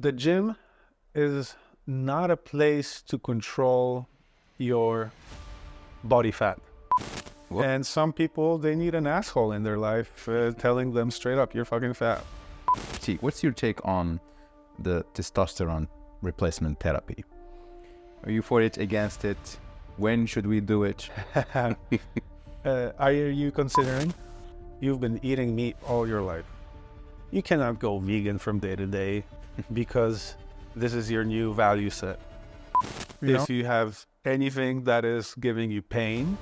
The gym is not a place to control your body fat. What? And some people, they need an asshole in their life telling them straight up, you're fucking fat. See, what's your take on the testosterone replacement therapy? Are you for it, against it? When should we do it? Are you considering? You've been eating meat all your life. You cannot go vegan from day to day because this is your new value set. If you have anything that is giving you pain,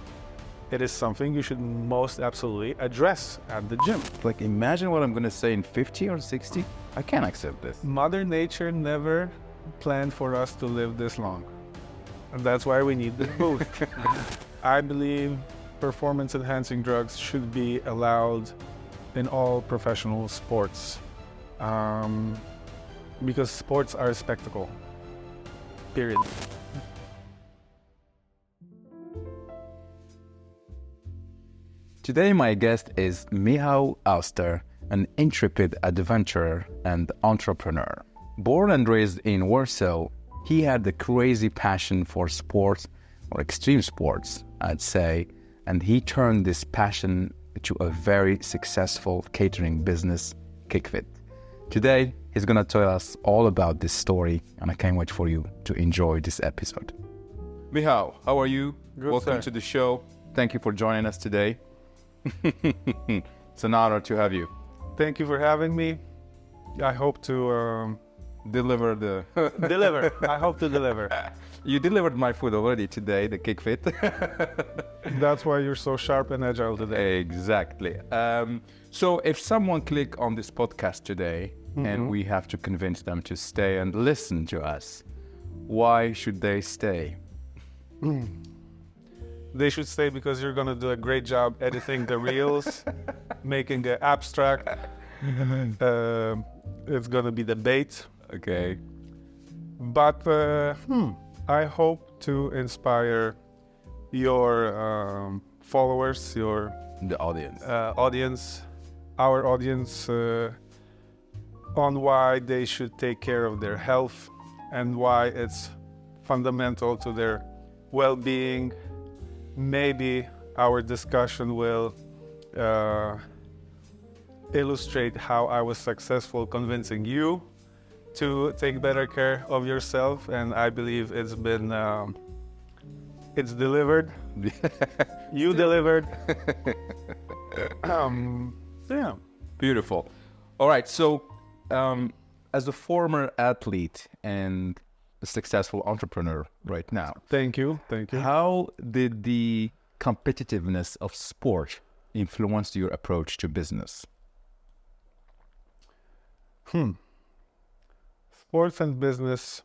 it is something you should most absolutely address at the gym. Like, imagine what I'm going to say in 50 or 60. I can't accept this. Mother Nature never planned for us to live this long. And that's why we need this boost. I believe performance-enhancing drugs should be allowed in all professional sports. Because sports are a spectacle. Period. Today my guest is Michal Alster, an intrepid adventurer and entrepreneur. Born and raised in Warsaw, he had the crazy passion for sports, or extreme sports, I'd say, and he turned this passion to a very successful catering business, KickFit. Today, he's gonna tell us all about this story, and I can't wait for you to enjoy this episode. Michal, how are you? Good, Welcome sir. to the show. Thank you for joining us today. It's an honor to have you. Thank you for having me. I hope to Deliver the... deliver. I hope to deliver. You delivered my food already today, the KickFit. That's why you're so sharp and agile today. Exactly. So if someone click on this podcast today and we have to convince them to stay and listen to us, why should they stay? They should stay because you're going to do a great job editing the reels, making the abstract. It's going to be the bait. Okay. But I hope to inspire your followers, your The audience. audience, our audience, on why they should take care of their health and why it's fundamental to their well-being. Maybe our discussion will illustrate how I was successful convincing you to take better care of yourself, and I believe it's been it's delivered. You delivered. Yeah. Beautiful. All right. So, as a former athlete and a successful entrepreneur right now, Thank you. Thank you. how did the competitiveness of sport influence your approach to business? Sports and business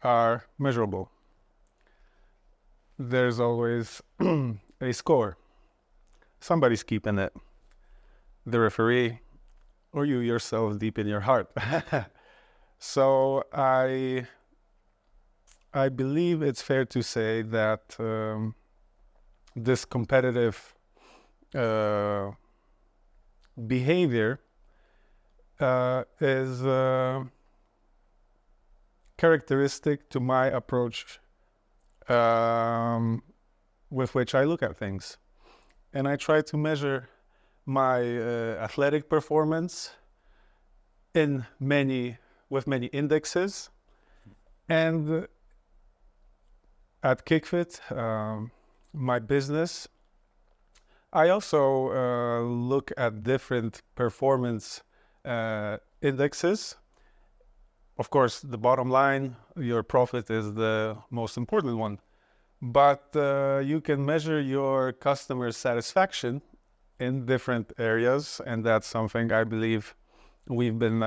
are measurable. There's always a score. Somebody's keeping it. The referee, or you yourself deep in your heart. So I believe it's fair to say that this competitive behavior is characteristic to my approach with which I look at things. And I try to measure my athletic performance with many indexes. And at KickFit, my business, I also look at different performance indexes. Of course, the bottom line, your profit is the most important one. But you can measure your customer satisfaction in different areas, and that's something I believe we've been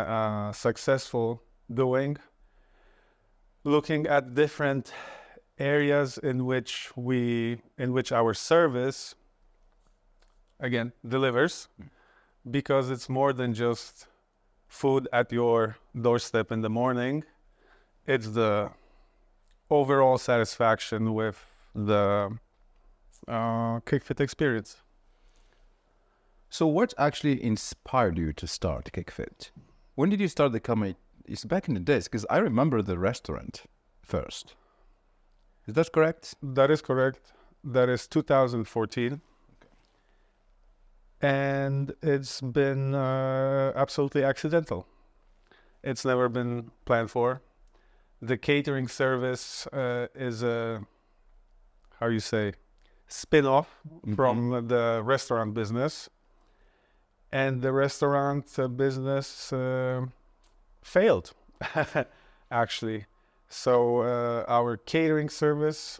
successful doing. Looking at different areas in which our service, again, delivers, because it's more than just food at your doorstep in the morning. It's the overall satisfaction with the KickFit experience. So what actually inspired you to start KickFit? When did you start becoming it's back in the days, because I remember the restaurant first. Is that correct? That is correct. That is 2014. And it's been absolutely accidental. It's never been planned for. The catering service is a, how you say, spin-off from the restaurant business. And the restaurant business failed, actually. So our catering service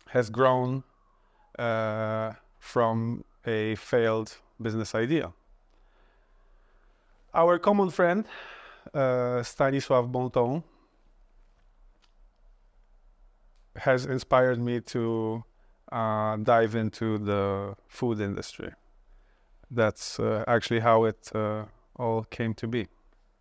has grown from a failed business idea. Our common friend, Stanisław Bonton, has inspired me to dive into the food industry. That's actually how it all came to be.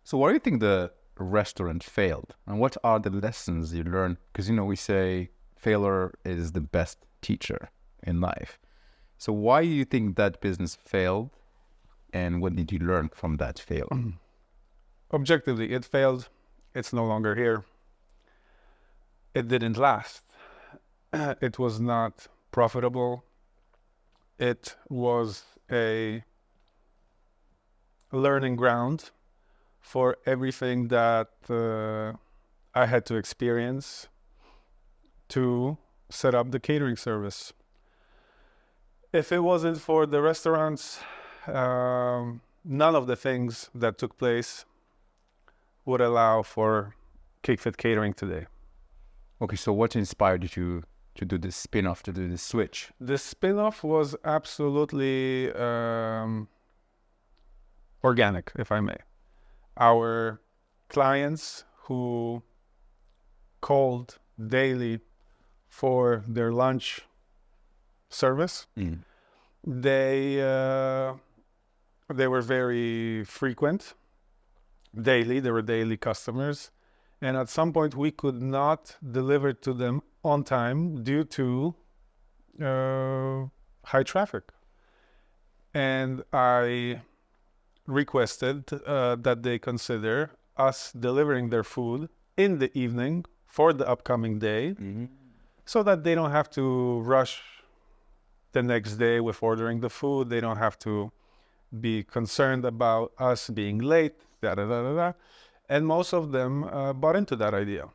So why do you think the restaurant failed? And what are the lessons you learned? Because, we say failure is the best teacher in life. So why do you think that business failed? And what did you learn from that failure? Objectively, it failed. It's no longer here. It didn't last. It was not profitable. It was a learning ground for everything that I had to experience to set up the catering service. If it wasn't for the restaurants, none of the things that took place would allow for KickFit Catering today. Okay, so what inspired you to do this spin-off, to do this switch? The spin-off was absolutely organic, if I may. Our clients who called daily for their lunch service, they were very frequent, daily. They were daily customers. And at some point, we could not deliver to them on time due to high traffic. And I requested that they consider us delivering their food in the evening for the upcoming day, so that they don't have to rush the next day with ordering the food. They don't have to be concerned about us being late, And most of them bought into that idea.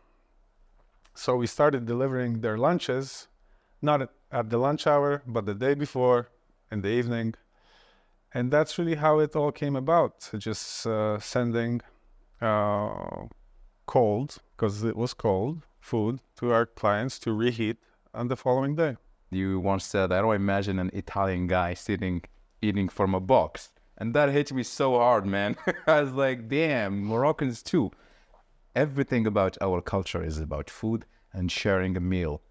So we started delivering their lunches, not at the lunch hour, but the day before, in the evening. And that's really how it all came about. Just sending cold, because it was cold, food to our clients to reheat on the following day. You once said, I don't imagine an Italian guy sitting eating from a box. And that hit me so hard, man. I was like, damn, Moroccans too. Everything about our culture is about food and sharing a meal.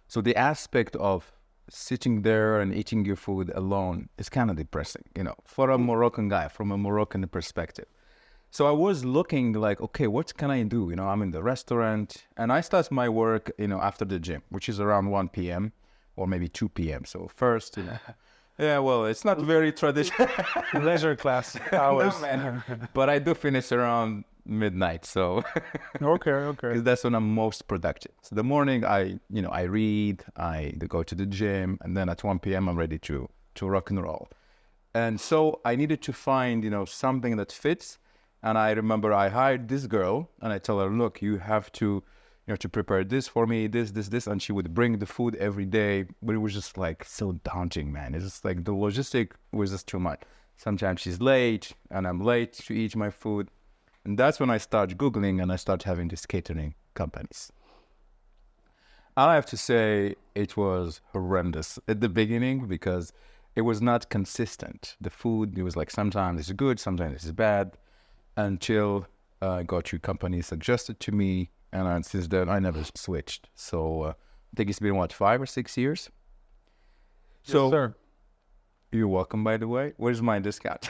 So the aspect of sitting there and eating your food alone is kind of depressing, for a Moroccan guy, from a Moroccan perspective. So I was looking like, okay, what can I do? I'm in the restaurant and I start my work, after the gym, which is around 1 p.m. or maybe 2 p.m. So first, yeah, well, it's not very traditional. Leisure class hours. No, man. But I do finish around midnight, so okay. Because that's when I'm most productive. So the morning I read, I go to the gym, and then at 1 p.m. I'm ready to rock and roll. And so I needed to find, something that fits. And I remember I hired this girl, and I tell her, look, you have to, to prepare this for me, this, and she would bring the food every day. But it was just like so daunting, man. It's just like the logistic was just too much. Sometimes she's late, and I'm late to eat my food. And that's when I start Googling and I start having these catering companies. I have to say it was horrendous at the beginning because it was not consistent. The food, it was like sometimes it's good, sometimes it's bad, until I got two companies suggested to me. And since then, I never switched. So I think it's been, 5 or 6 years? So, yes, sir. You're welcome, by the way. Where's my discount?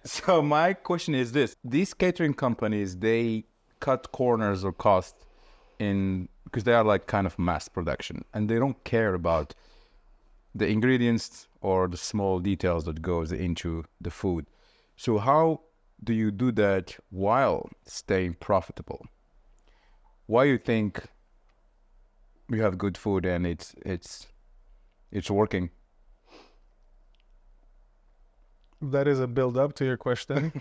So my question is this. These catering companies, they cut corners or costs because they are like kind of mass production. And they don't care about the ingredients or the small details that goes into the food. So how do you do that while staying profitable? Why you think you have good food and it's working? That is a build up to your question.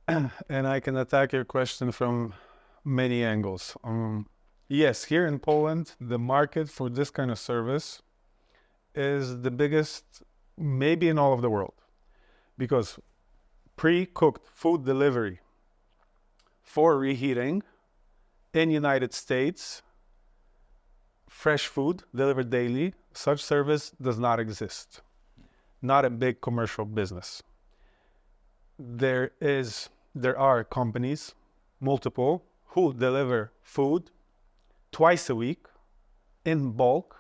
And I can attack your question from many angles. Yes, here in Poland, the market for this kind of service is the biggest maybe in all of the world, because pre-cooked food delivery for reheating in United States, fresh food delivered daily, such service does not exist. Not a big commercial business. There are companies, multiple, who deliver food twice a week in bulk,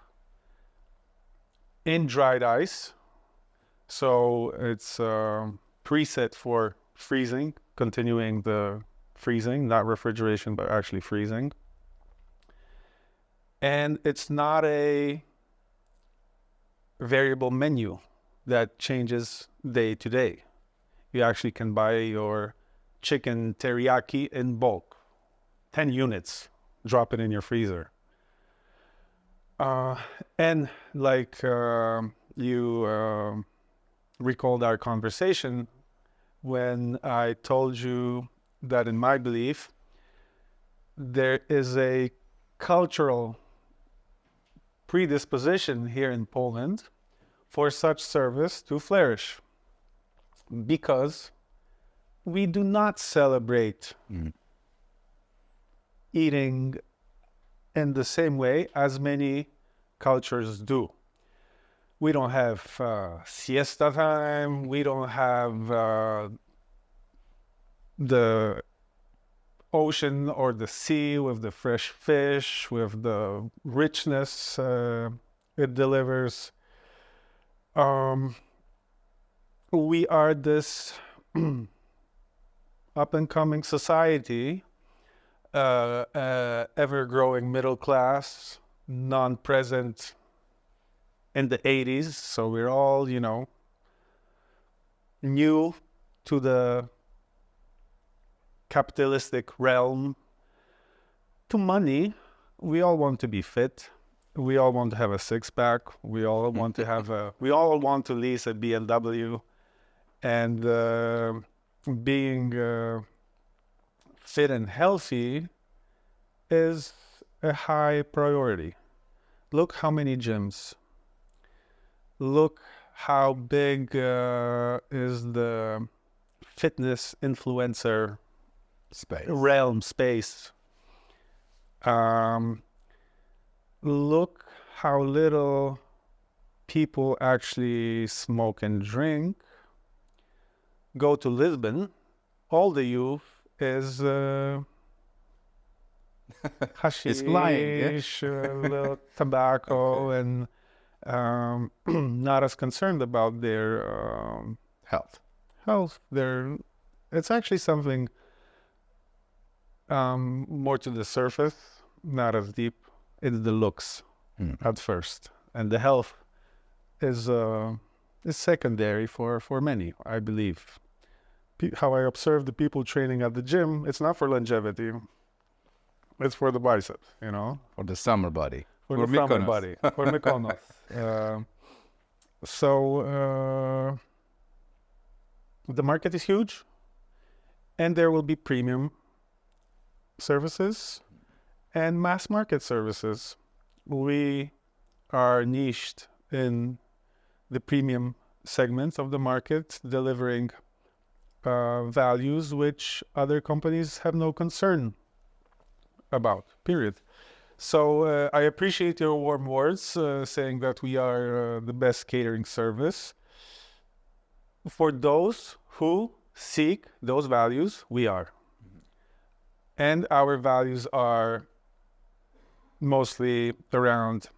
in dried ice. So it's preset for freezing, continuing the freezing, not refrigeration, but actually freezing. And it's not a variable menu that changes day to day. You actually can buy your chicken teriyaki in bulk, 10 units, drop it in your freezer. And like you recalled our conversation when I told you that in my belief, there is a cultural predisposition here in Poland for such service to flourish, because we do not celebrate eating in the same way as many cultures do. We don't have siesta time. We don't have the ocean or the sea with the fresh fish, with the richness it delivers. We are this up-and-coming society, ever-growing middle class, non-present in the 80s. So we're all, new to the capitalistic realm, to money. We all want to be fit. We all want to have a six-pack. We all want to have we all want to lease a BMW. And being fit and healthy is a high priority. Look how many gyms. Look how big is the fitness influencer space. Look how little people actually smoke and drink. Go to Lisbon, all the youth is hashish, it's flying, yeah? little tobacco, and not as concerned about their Health. It's actually something more to the surface, not as deep. It's the looks at first, and the health is secondary for many, I believe. How I observe the people training at the gym, it's not for longevity. It's for the biceps, For the summer body. For the summer body. For Mykonos. So the market is huge, and there will be premium services and mass market services. We are niched in the premium segments of the market, delivering values which other companies have no concern about, period. So I appreciate your warm words, saying that we are the best catering service. For those who seek those values, we are. And our values are mostly around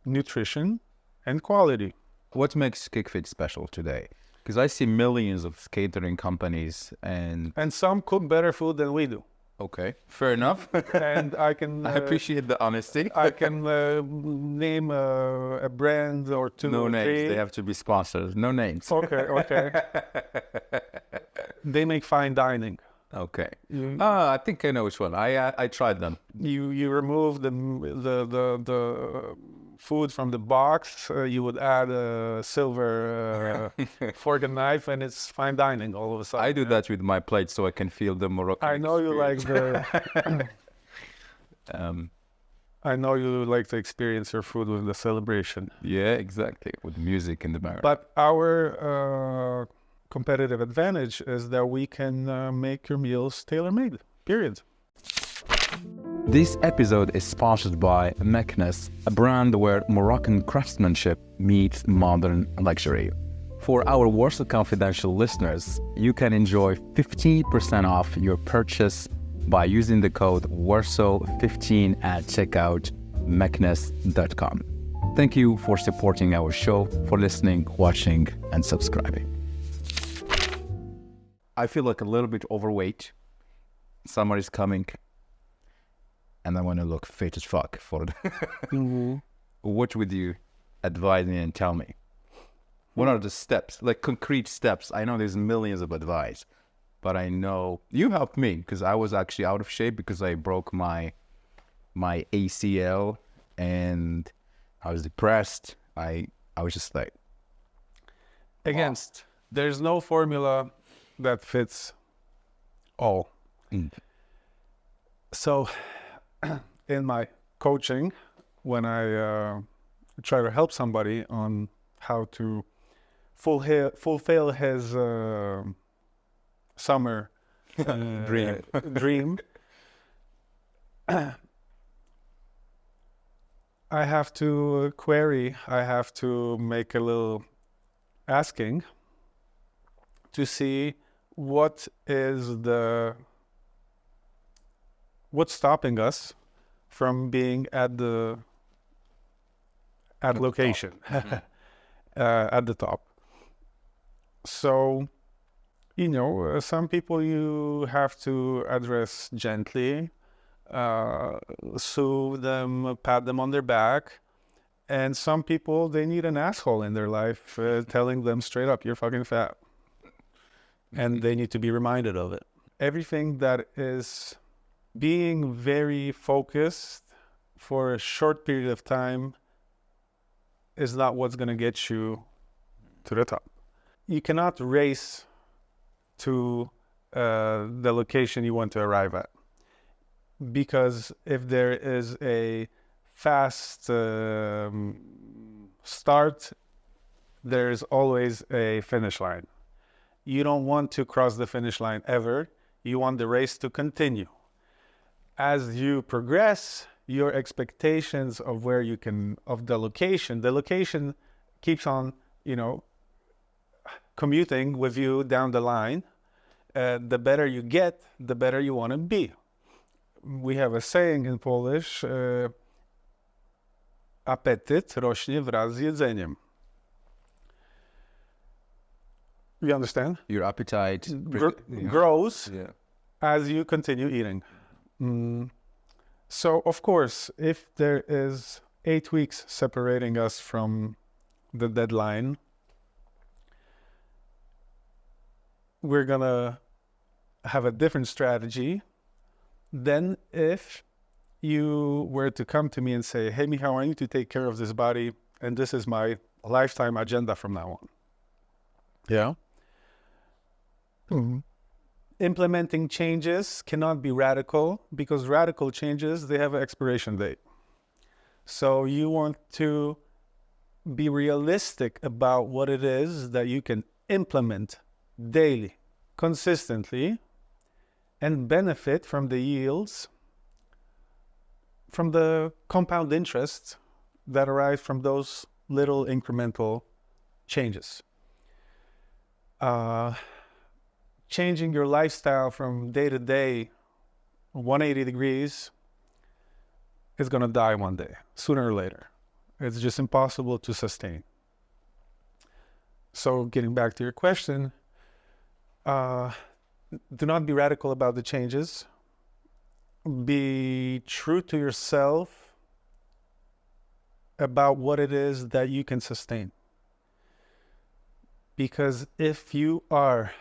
nutrition and quality. What makes KickFit special today? Because I see millions of catering companies and some cook better food than we do. Okay, fair enough. And I can I appreciate the honesty. I can name a brand or two No or names. three. They have to be sponsors. No names. Okay. They make fine dining. Okay. I think I know which one. I tried them. You remove the food from the box. You would add a silver fork and knife, and it's fine dining all of a sudden. I do that with my plate so I can feel the Moroccan I know you like experience. I know you like to experience your food with the celebration. Yeah, exactly. With music in the background. But our competitive advantage is that we can make your meals tailor-made, period. This episode is sponsored by Meknes, a brand where Moroccan craftsmanship meets modern luxury. For our Warsaw Confidential listeners, you can enjoy 15% off your purchase by using the code Warsaw15 at checkout, meknes.com. Thank you for supporting our show, for listening, watching, and subscribing. I feel like a little bit overweight. Summer is coming, and I want to look fit as fuck for it. What would you advise me and tell me? What are the steps, like concrete steps? I know there's millions of advice, but I know you helped me because I was actually out of shape because I broke my ACL and I was depressed. I was just like, again, there's no formula that fits all. So in my coaching, when I try to help somebody on how to fulfill his summer dream, I have to query, I have to make a little asking to see what's stopping us from being at location, at the top. So, some people you have to address gently, soothe them, pat them on their back. And some people, they need an asshole in their life telling them straight up, you're fucking fat. And they need to be reminded of it. Everything that is being very focused for a short period of time is not what's going to get you to the top. You cannot race to the location you want to arrive at, because if there is a fast start, there's always a finish line. You don't want to cross the finish line ever. You want the race to continue. As you progress, your expectations of the location keeps on, commuting with you down the line. The better you get, the better you want to be. We have a saying in Polish, apetyt rośnie wraz z jedzeniem. You understand? your appetite Grows Yeah. as you continue eating. So, of course, if there is 8 weeks separating us from the deadline, we're going to have a different strategy than if you were to come to me and say, hey, Michal, I need to take care of this body, and this is my lifetime agenda from now on. Yeah? Implementing changes cannot be radical, because radical changes, they have an expiration date. So you want to be realistic about what it is that you can implement daily, consistently, and benefit from the yields, from the compound interest that arise from those little incremental changes. Changing your lifestyle from day to day, 180 degrees, is going to die one day, sooner or later. It's just impossible to sustain. So getting back to your question, do not be radical about the changes. be true to yourself about what it is that you can sustain. Because if you are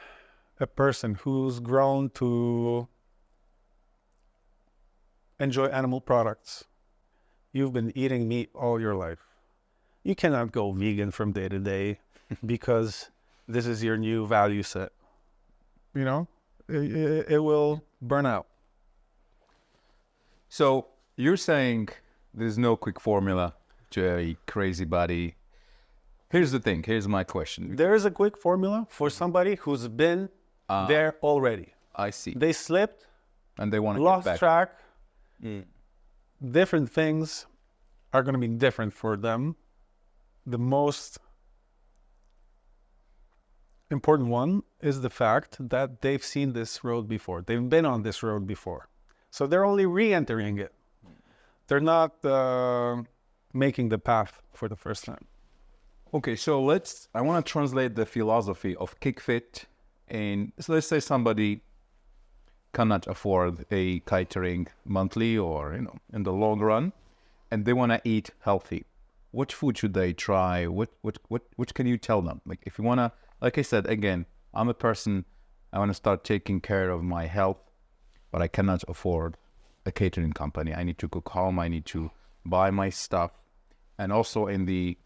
a person who's grown to enjoy animal products, you've been eating meat all your life, you cannot go vegan from day to day because this is your new value set. You know, it will burn out. So you're saying there's no quick formula to a crazy body. Here's the thing. Here's my question. There is a quick formula for somebody who's been there already. I see. They slipped, And they want to lost get back. track. Different things are going to be different for them. The most important one is the fact that they've seen this road before. They've been on this road before. So they're only re-entering it. They're not making the path for the first time. Okay, so I want to translate the philosophy of KickFit. And so let's say somebody cannot afford a catering monthly or, in the long run, and they want to eat healthy. What food should they try? What can you tell them? Like, if you want to, like I said, again, I'm a person, I want to start taking care of my health, but I cannot afford a catering company. I need to cook home. I need to buy my stuff. And also in the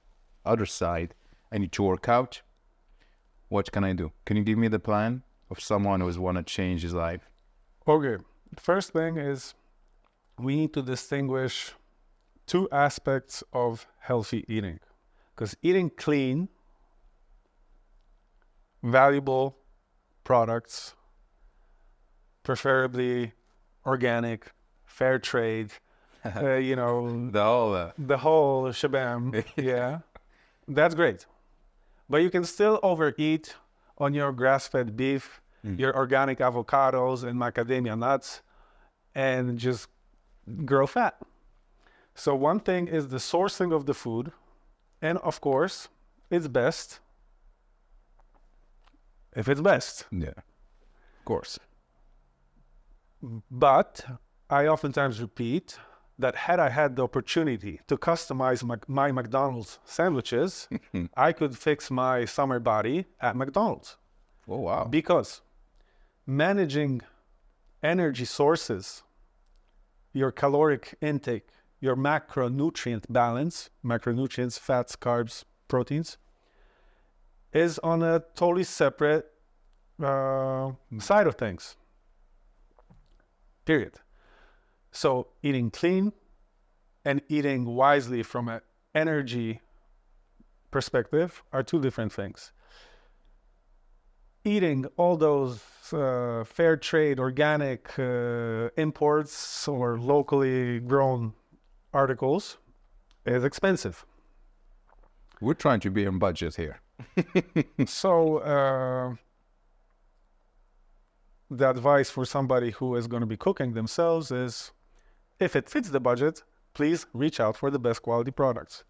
other side, I need to work out. What can I do? Can you give me the plan of someone who's want to change his life? Okay, first thing is we need to distinguish two aspects of healthy eating. Because eating clean, valuable products, preferably organic, fair trade, the whole shabam, yeah, that's great. But you can still overeat on your grass-fed beef, your organic avocados and macadamia nuts, and just grow fat. So one thing is the sourcing of the food, and of course, it's best if it's best. Yeah, of course. But I oftentimes repeat that had I had the opportunity to customize my McDonald's sandwiches, I could fix my summer body at McDonald's. Oh, wow. Because managing energy sources, your caloric intake, your macronutrient balance, macronutrients, fats, carbs, proteins, is on a totally separate side of things. Period. So eating clean and eating wisely from an energy perspective are two different things. Eating all those fair trade, organic imports or locally grown articles is expensive. We're trying to be on budget here. So the advice for somebody who is going to be cooking themselves is, if it fits the budget, please reach out for the best quality products.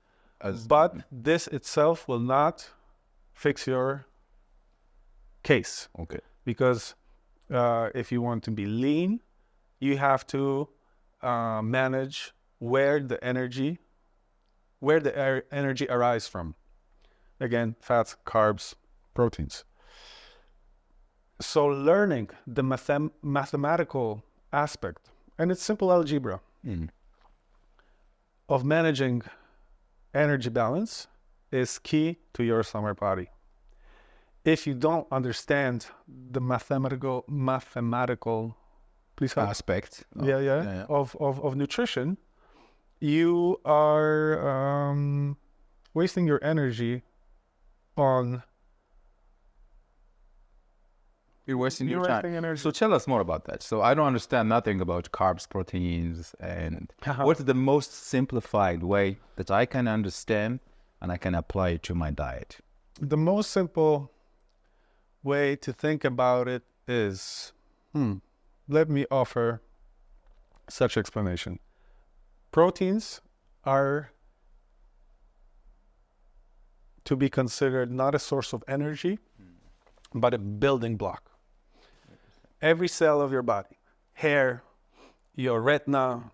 But this itself will not fix your case. Okay. Because if you want to be lean, you have to manage where the energy arises from. Again, fats, carbs, proteins. So learning the mathematical aspect, and it's simple algebra, of managing energy balance is key to your summer body. If you don't understand the mathematical aspect of nutrition, you are wasting your energy on... You're wasting your wasting time. energy. So tell us more about that. So I don't understand nothing about carbs, proteins, and what's the most simplified way that I can understand and I can apply it to my diet? The most simple way to think about it is, let me offer such explanation. Proteins are to be considered not a source of energy, but a building block. Every cell of your body, hair, your retina,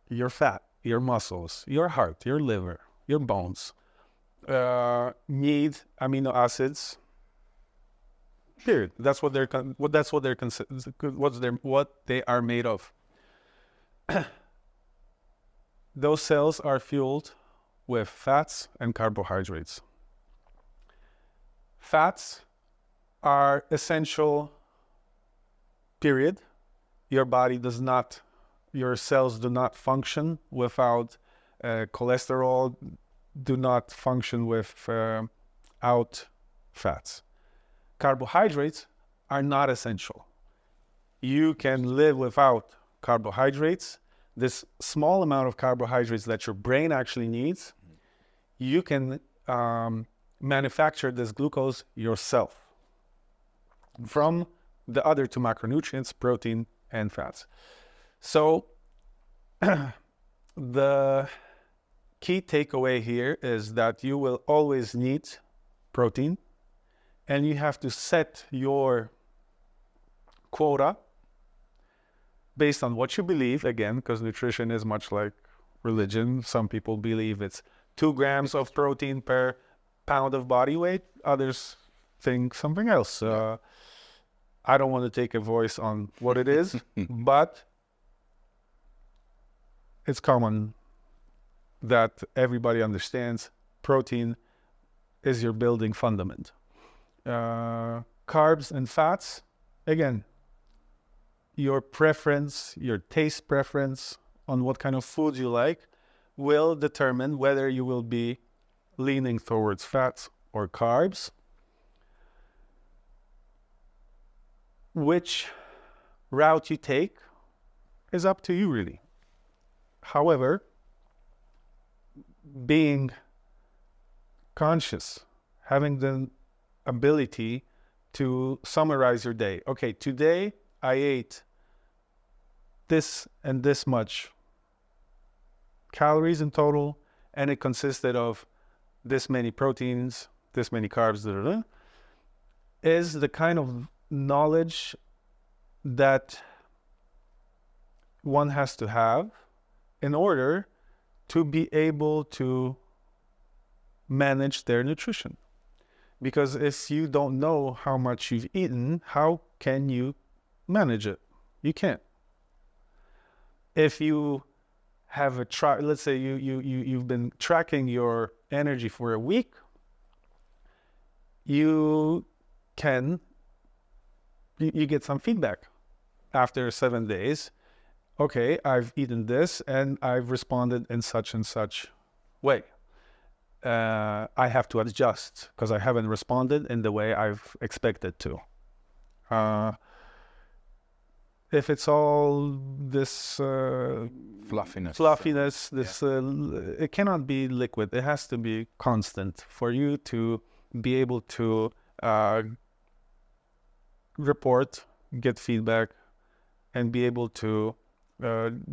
your fat, your muscles, your heart, your liver, your bones need amino acids. Period. That's what they are made of. Those cells are fueled with fats and carbohydrates. Fats are essential, period. Your cells do not function without cholesterol, do not function without fats. Carbohydrates are not essential. You can live without carbohydrates. This small amount of carbohydrates that your brain actually needs, you can manufacture this glucose yourself from the other two macronutrients, protein and fats. So the key takeaway here is that you will always need protein, and you have to set your quota based on what you believe, again, because nutrition is much like religion. Some people believe it's 2 grams of protein per pound of body weight. Others think something else. I don't want to take a voice on what it is, but it's common that everybody understands protein is your building fundament. Carbs and fats, again, your preference, your taste preference on what kind of food you like will determine whether you will be leaning towards fats or carbs. Which route you take is up to you, really. However, being conscious, having the ability to summarize your day. Okay, today I ate this and this much calories in total, and it consisted of this many proteins, this many carbs, is the kind of knowledge that one has to have in order to be able to manage their nutrition. Because if you don't know how much you've eaten, how can you manage it? You can't. If you have let's say you've been tracking your energy for a week, you get some feedback after 7 days. Okay, I've eaten this and I've responded in such and such way. I have to adjust because I haven't responded in the way I've expected to. If it's all this fluffiness, it cannot be liquid. It has to be constant for you to be able to report, get feedback, and be able to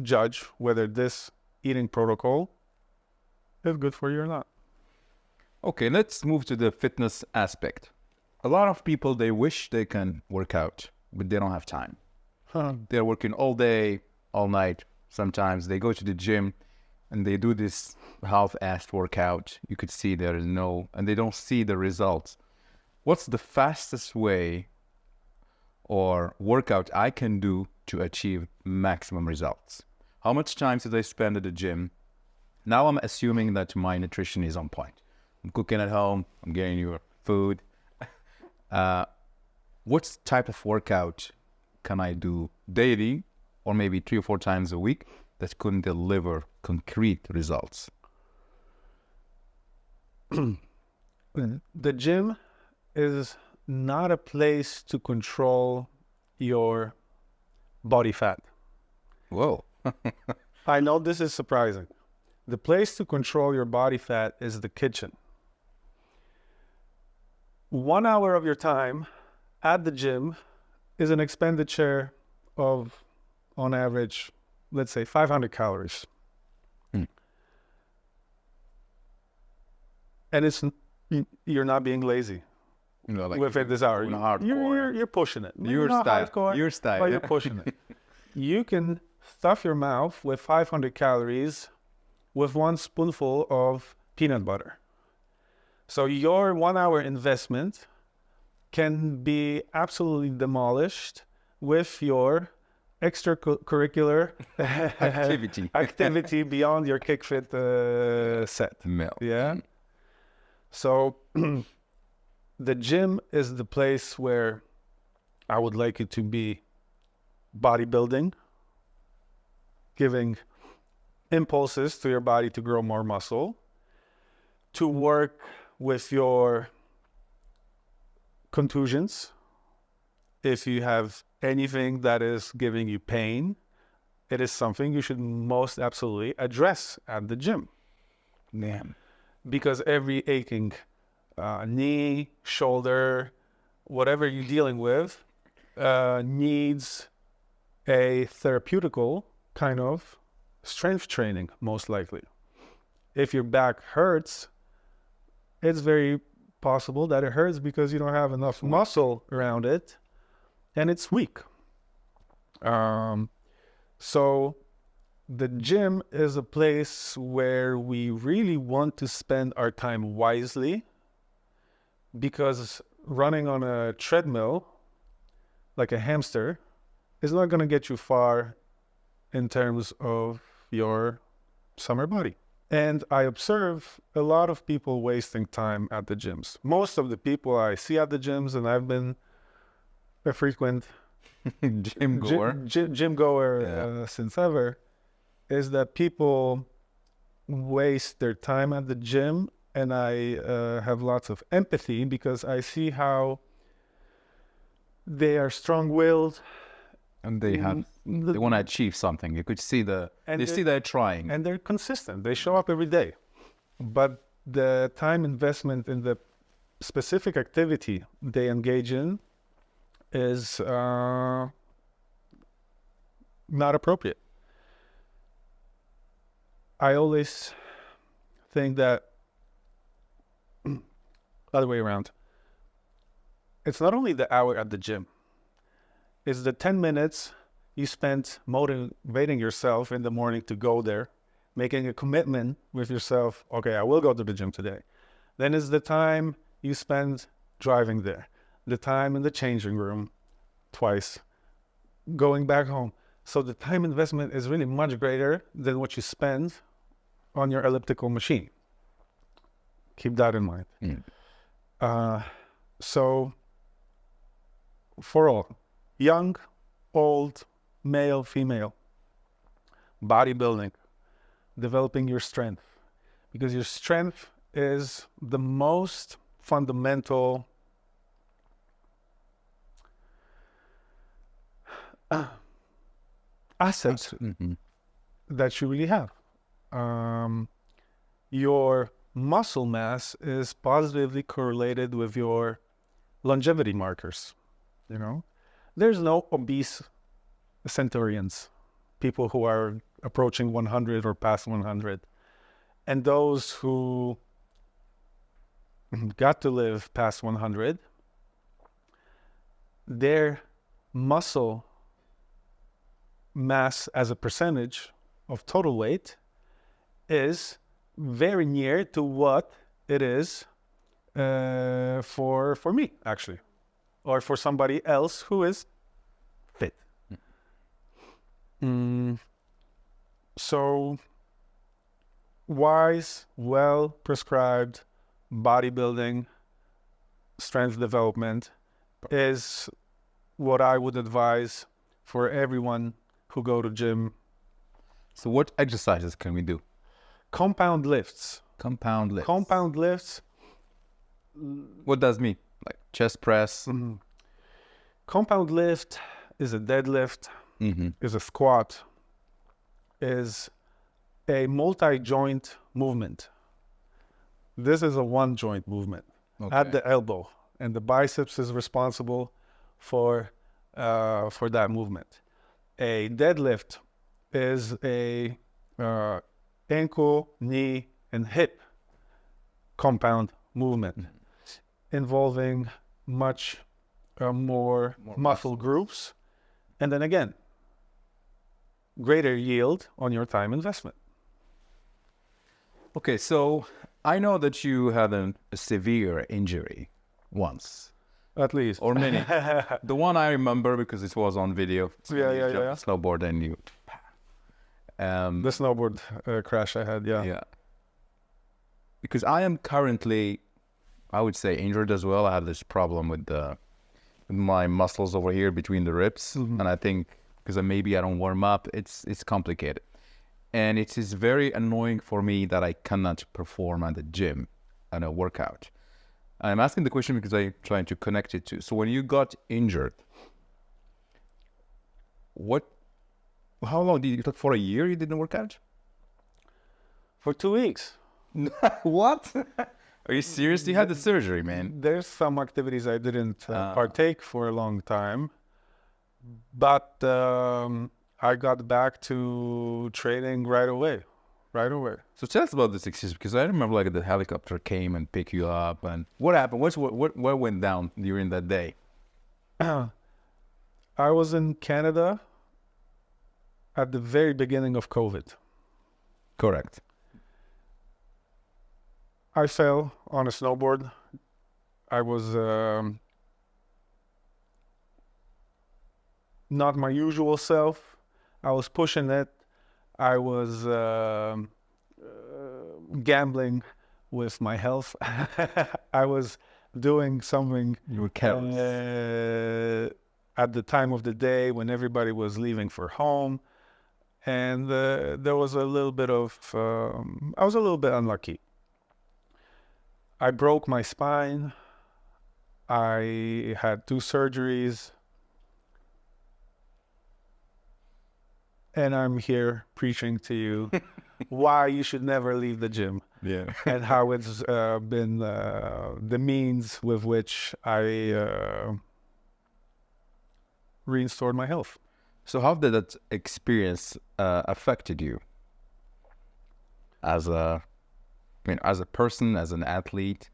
judge whether this eating protocol is good for you or not. Okay, let's move to the fitness aspect. A lot of people, they wish they can work out, but they don't have time. They're working all day, all night. Sometimes they go to the gym and they do this half-assed workout. You could see and they don't see the results. What's the fastest way or workout I can do to achieve maximum results? How much time should I spend at the gym? Now I'm assuming that my nutrition is on point. I'm cooking at home, I'm getting your food. What type of workout can I do daily or maybe 3 or 4 times a week that can deliver concrete results? The gym is not a place to control your body fat. Whoa. I know this is surprising. The place to control your body fat is the kitchen. 1 hour of your time at the gym is an expenditure of, on average, let's say 500 calories. And you're not being lazy. Like with it this hour. You're You're pushing it. Your style. But you're pushing it. you can stuff your mouth with 500 calories with 1 spoonful of peanut butter. So your 1 hour investment can be absolutely demolished with your extracurricular activity beyond your KickFit set. Milk. Yeah. So the gym is the place where I would like it to be bodybuilding, giving impulses to your body to grow more muscle, to work with your contusions. If you have anything that is giving you pain, it is something you should most absolutely address at the gym. Damn. Because every aching knee, shoulder, whatever you're dealing with, needs a therapeutical kind of strength training, most likely. If your back hurts, it's very possible that it hurts because you don't have enough muscle around it and it's weak. So the gym is a place where we really want to spend our time wisely, because running on a treadmill like a hamster is not going to get you far in terms of your summer body. And I observe a lot of people wasting time at the gyms. Most of the people I see at the gyms, and I've been a frequent Gym goer. Gym goer since ever, is that people waste their time at the gym, and I have lots of empathy because I see how they are strong-willed. And they want to achieve something. You could see they're trying. And they're consistent. They show up every day. But the time investment in the specific activity they engage in is not appropriate. I always think that other way around. It's not only the hour at the gym. It's the 10 minutes you spent motivating yourself in the morning to go there, making a commitment with yourself, okay, I will go to the gym today. Then it's the time you spend driving there, the time in the changing room twice, going back home. So the time investment is really much greater than what you spend on your elliptical machine. Keep that in mind. So for all, young, old, male, female, bodybuilding, developing your strength, because your strength is the most fundamental asset that you really have. Your muscle mass is positively correlated with your longevity markers. You know, there's no obese centurions, people who are approaching 100 or past 100. And those who got to live past 100, their muscle mass as a percentage of total weight is very near to what it is for me, actually, or for somebody else who is fit. So wise, well-prescribed bodybuilding, strength development is what I would advise for everyone who go to gym. So what exercises can we do? Compound lifts. Compound lifts. Compound lifts. What does it mean? Like chest press? Compound lift is a deadlift, is a squat, is a multi-joint movement. This is a one-joint movement at the elbow, and the biceps is responsible for that movement. A deadlift is a ankle, knee, and hip compound movement involving much more muscle groups. And then again, greater yield on your time investment. Okay, so I know that you had a severe injury once, At least. or many. The one I remember because it was on video. Yeah, You yeah, jumped yeah. snowboard and you. The snowboard crash I had, yeah. Yeah. Because I am currently, I would say, injured as well. I have this problem with my muscles over here between the ribs, and I think because maybe I don't warm up, it's complicated, and it is very annoying for me that I cannot perform at the gym and a workout. I'm asking the question because I'm trying to connect it to. So when you got injured, how long did you took for a year? You didn't work out? For 2 weeks. What? Are you serious? You had the surgery, man. There's some activities I didn't partake for a long time, but I got back to training right away. So tell us about this experience, because I remember like the helicopter came and picked you up, and what happened? What went down during that day? I was in Canada at the very beginning of COVID. Correct. I fell on a snowboard. I was not my usual self. I was pushing it. I was gambling with my health. I was doing something You were careless. at the time of the day when everybody was leaving for home. And there was a little bit of, I was a little bit unlucky. I broke my spine. I had 2 surgeries. And I'm here preaching to you why you should never leave the gym. Yeah. And how it's been the means with which I restored my health. So how did that experience affected you as a person, as an athlete?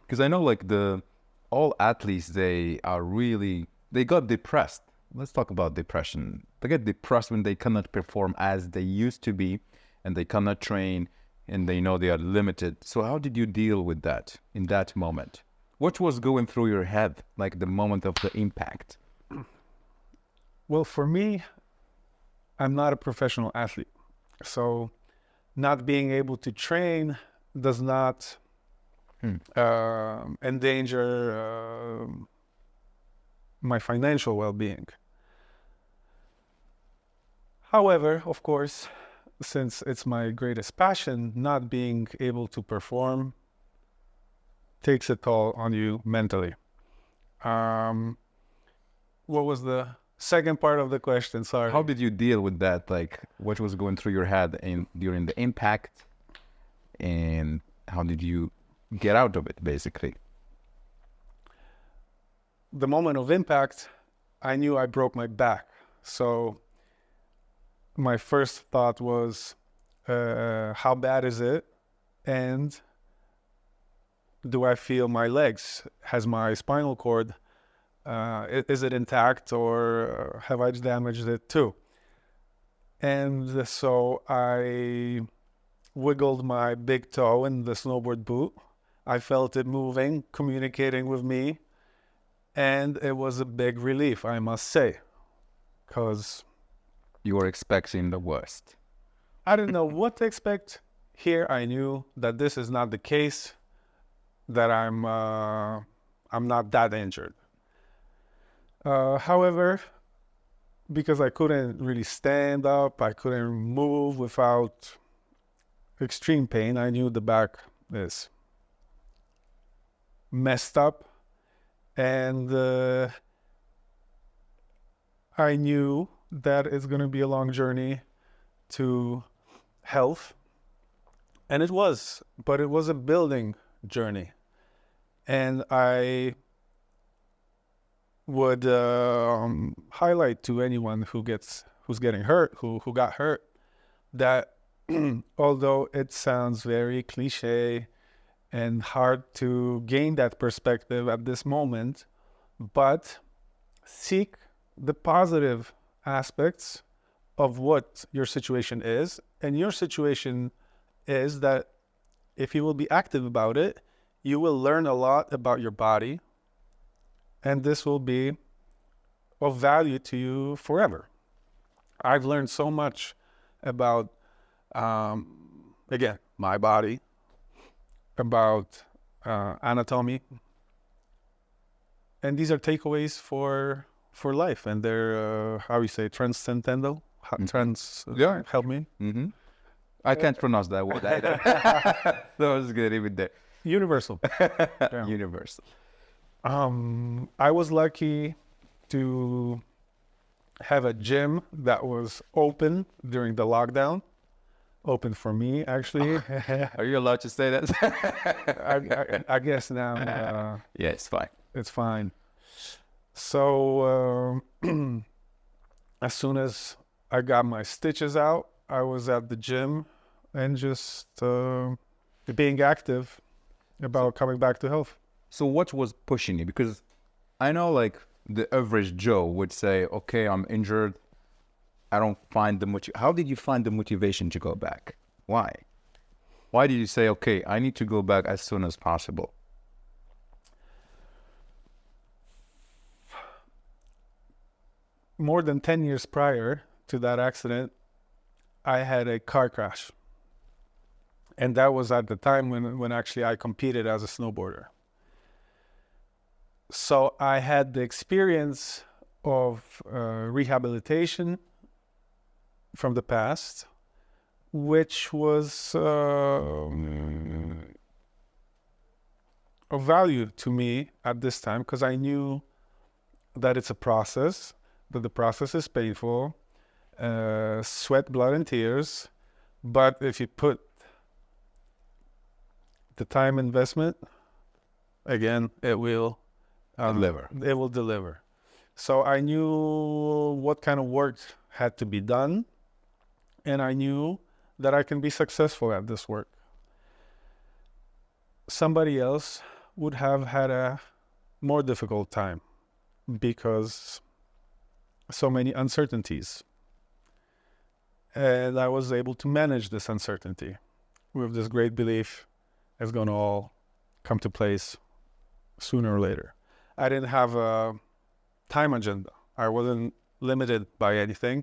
Because I know like all athletes, they got depressed. Let's talk about depression. They get depressed when they cannot perform as they used to be, and they cannot train, and they know they are limited. So how did you deal with that in that moment? What was going through your head, like the moment of the impact? Well, for me, I'm not a professional athlete. So not being able to train does not endanger my financial well-being. However, of course, since it's my greatest passion, not being able to perform takes a toll on you mentally. What was the second part of the question? Sorry. How did you deal with that? Like, what was going through your head during the impact, and how did you get out of it, basically? The moment of impact, I knew I broke my back. So my first thought was, how bad is it? And do I feel my legs? Has my spinal cord, is it intact, or have I damaged it too? And so I wiggled my big toe in the snowboard boot. I felt it moving, communicating with me. And it was a big relief, I must say, because You were expecting the worst. I didn't know what to expect. Here I knew that this is not the case, that I'm not that injured. However, because I couldn't really stand up, I couldn't move without extreme pain, I knew the back is messed up. And I knew that it's going to be a long journey to health. And it was, but it was a building journey. And I would highlight to anyone who's getting hurt, who got hurt, that although it sounds very cliche and hard to gain that perspective at this moment, but seek the positive aspects of what your situation is. And your situation is that if you will be active about it, you will learn a lot about your body, and this will be of value to you forever. I've learned so much about, again, my body, about anatomy, and these are takeaways for life, and they're how you say transcendental. Help me. Mm-hmm. I can't pronounce that word either. That was good even there. Universal. Yeah. Universal. I was lucky to have a gym that was open during the lockdown. Open for me, actually. Are you allowed to say that? I guess now. Yeah, it's fine. It's fine. So as soon as I got my stitches out, I was at the gym and just being active about coming back to health. So what was pushing you? Because I know like the average Joe would say, okay, I'm injured. I don't find the How did you find the motivation to go back? Why? Why did you say, okay, I need to go back as soon as possible? More than 10 years prior to that accident, I had a car crash. And that was at the time when actually I competed as a snowboarder. So I had the experience of rehabilitation from the past, which was of value to me at this time, because I knew that it's a process, that the process is painful, sweat, blood, and tears. But if you put the time investment, again, it will Deliver. It will deliver. So I knew what kind of work had to be done, and I knew that I can be successful at this work. Somebody else would have had a more difficult time because so many uncertainties. And I was able to manage this uncertainty with this great belief it's going to all come to place sooner or later. I didn't have a time agenda. I wasn't limited by anything.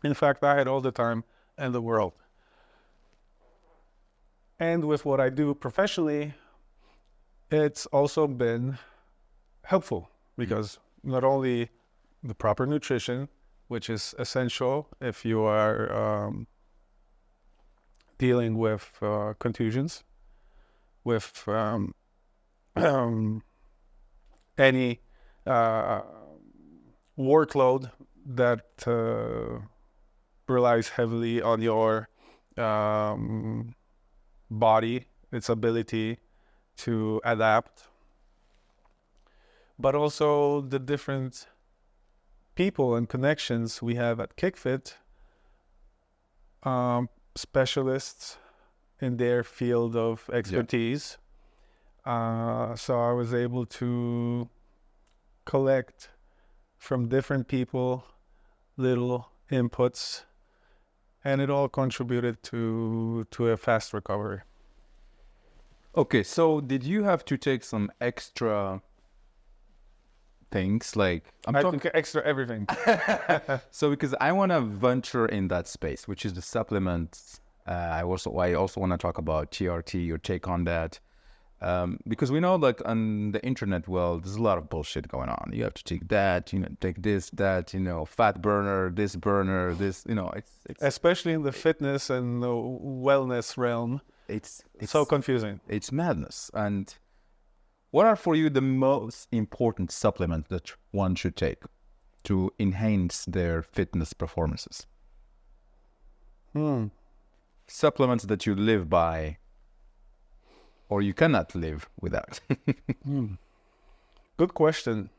In fact, I had all the time in the world. And with what I do professionally, it's also been helpful because not only the proper nutrition, which is essential if you are dealing with contusions, with any workload that relies heavily on your body, its ability to adapt, but also the different people and connections we have at KickFit, specialists in their field of expertise. So I was able to collect from different people little inputs, and it all contributed to a fast recovery. Okay, so did you have to take some extra things like I took extra everything. So because I want to venture in that space, which is the supplements. I also want to talk about TRT, your take on that. Because we know like on the internet world, there's a lot of bullshit going on. You have to take that, take this, that, fat burner, this, it's especially in the fitness and the wellness realm. It's so confusing. It's madness. And what are for you the most important supplements that one should take to enhance their fitness performances? Supplements that you live by or you cannot live without. Good question.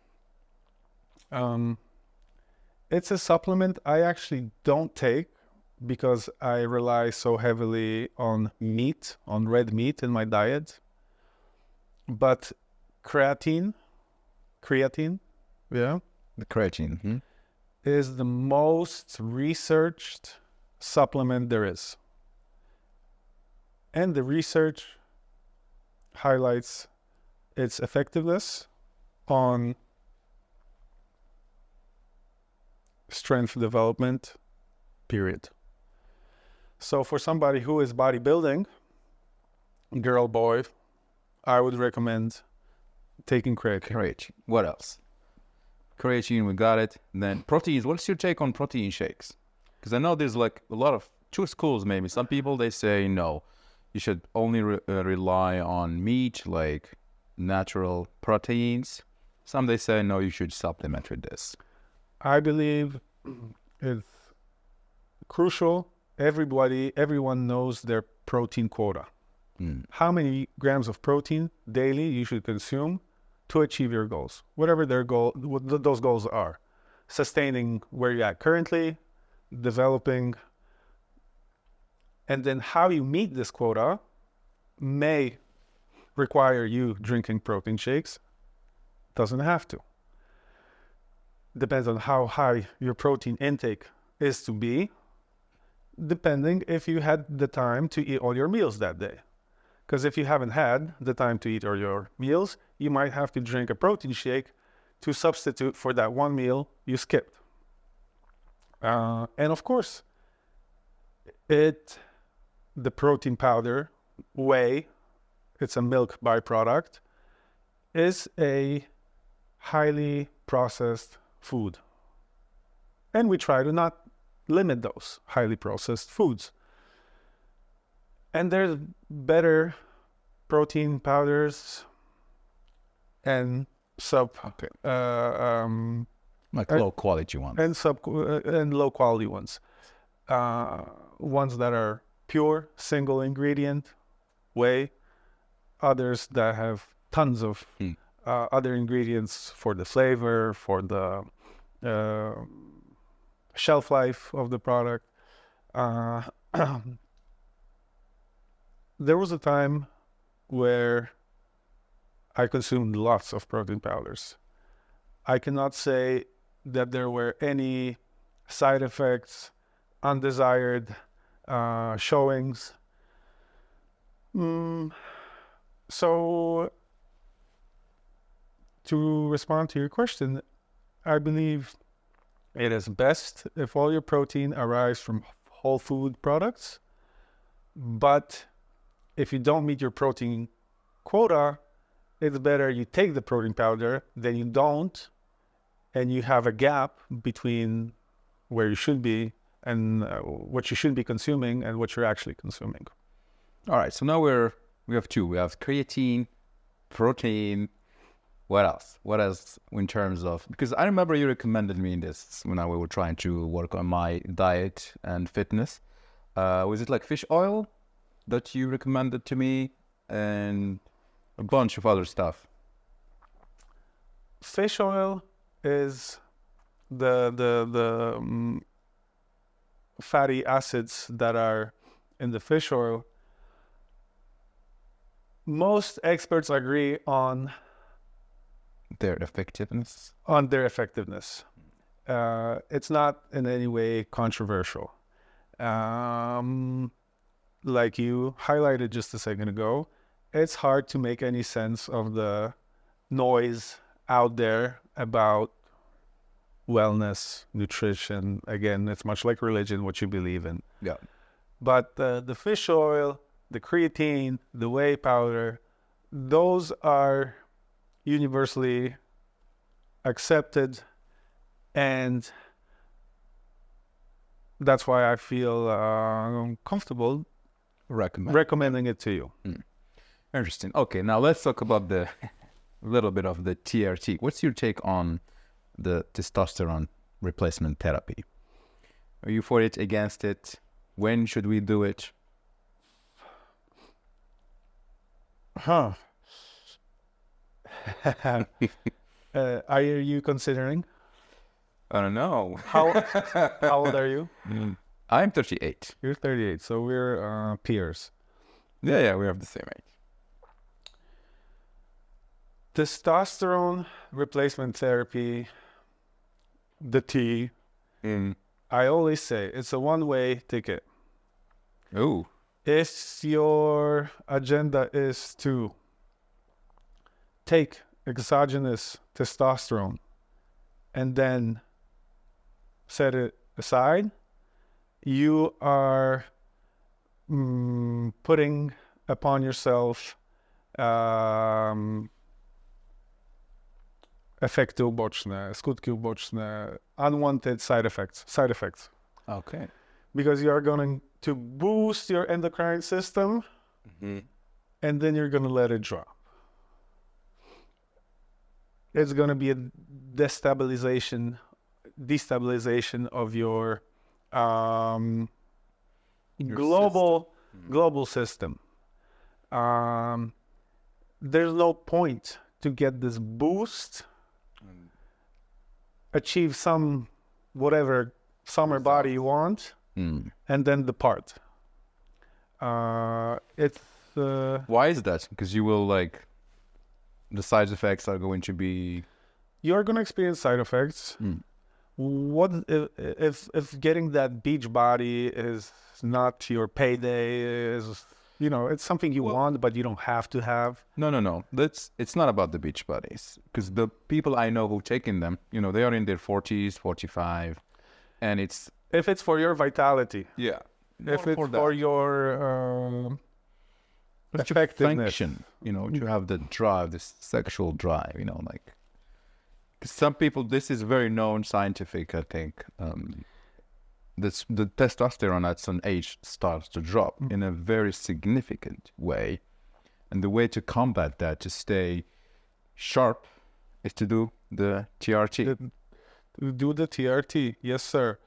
It's a supplement I actually don't take because I rely so heavily on meat, on red meat in my diet. But creatine, The creatine. is the most researched supplement there is. And the research highlights its effectiveness on strength development, period. So for somebody who is bodybuilding, girl, boy, I would recommend taking creatine. Creatine. What else? Creatine, we got it. And then proteins. What's your take on protein shakes? Because I know there's like a lot of two schools maybe. Some people, they say no, you should only rely on meat, like natural proteins. Some they say no, you should supplement with this. I believe it's crucial. Everyone knows their protein quota. How many grams of protein daily you should consume to achieve your goals, whatever those goals are. Sustaining where you're at currently, developing, and then how you meet this quota may require you drinking protein shakes. Doesn't have to. Depends on how high your protein intake is to be, depending if you had the time to eat all your meals that day. Because if you haven't had the time to eat all your meals, you might have to drink a protein shake to substitute for that one meal you skipped. And of course, the protein powder, whey, it's a milk byproduct, is a highly processed food. And we try to not limit those highly processed foods. And there's better protein powders and like low quality ones and low quality ones. Ones that are pure single ingredient whey, others that have tons of other ingredients for the flavor, for the shelf life of the product. There was a time where I consumed lots of protein powders. I cannot say that there were any side effects, undesired showings. So to respond to your question, I believe it is best if all your protein arrives from whole food products, but if you don't meet your protein quota, it's better you take the protein powder than you don't, and you have a gap between where you should be and what you should be consuming and what you're actually consuming. All right, so now we have two. We have creatine, protein. What else? What else in terms of, because I remember you recommended me this when we were trying to work on my diet and fitness. Was it like fish oil that you recommended to me, and a bunch of other stuff? Fish oil is the fatty acids that are in the fish oil. Most experts agree on their effectiveness. It's not in any way controversial. Like you highlighted just a second ago, it's hard to make any sense of the noise out there about wellness, nutrition. Again, it's much like religion, what you believe in. Yeah. But the fish oil, the creatine, the whey powder, those are universally accepted, and that's why I feel comfortable recommending it to you. Interesting. Okay, now let's talk about the little bit of the TRT. What's your take on the testosterone replacement therapy? Are you for it, against it? When should we do it? Are you considering? I don't know. How old are you? I'm 38. You're 38, so we're peers. Yeah, we have the same age. Testosterone replacement therapy, the T, I always say it's a one-way ticket. Oh. If your agenda is to take exogenous testosterone and then set it aside, you are putting upon yourself efekty uboczne, skutki uboczne, unwanted side effects. Okay. Because you are going to boost your endocrine system and then you're going to let it drop. It's going to be a destabilization of your global system. There's no point to get this boost, achieve some whatever summer body you want, and then depart. Why is that? Because you will the side effects are going to be. You're going to experience side effects. What if getting that beach body is not your payday? Is it's something you want, but you don't have to have. No. It's not about the beach bodies, because the people I know who taking them, they are in their 40s, 45, and it's. If it's for your vitality. Yeah. If it's for your effectiveness. Function, to have the drive, this sexual drive, Because some people, this is very known scientific, I think. The testosterone at some age starts to drop in a very significant way. And the way to combat that, to stay sharp, is to do the TRT. Do the TRT, yes, sir.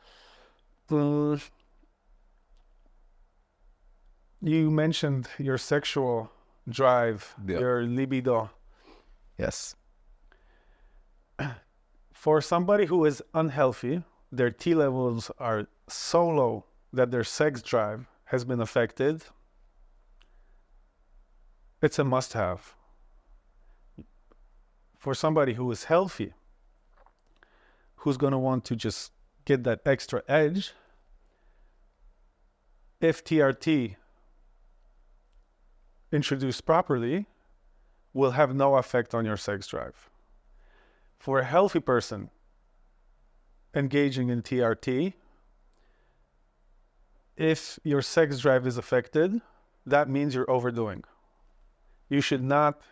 You mentioned your sexual drive, your libido. Yes. For somebody who is unhealthy, their T levels are so low that their sex drive has been affected. It's a must-have. For somebody who is healthy, who's going to want to just get that extra edge, if TRT introduced properly, will have no effect on your sex drive. For a healthy person engaging in TRT, if your sex drive is affected, that means you're overdoing. You should not,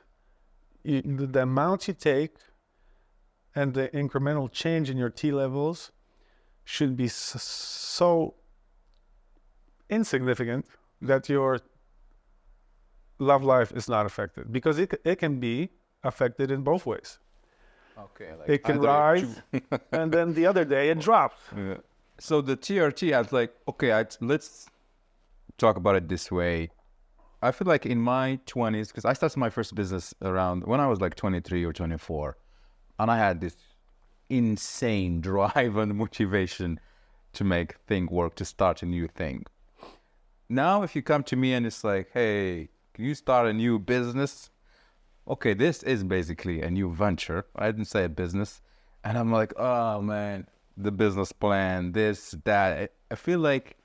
the amount you take and the incremental change in your T levels should be so insignificant that your love life is not affected, because it can be affected in both ways. Okay, it can rise and then the other day it drops. Yeah. So the TRT, I was let's talk about it this way. I feel like in my 20s, because I started my first business around when I was 23 or 24, and I had this insane drive and motivation to make things work, to start a new thing. Now, if you come to me and it's like, hey, can you start a new business? Okay, this is basically a new venture. I didn't say a business. And I'm like, oh man, the business plan, this, that. I feel like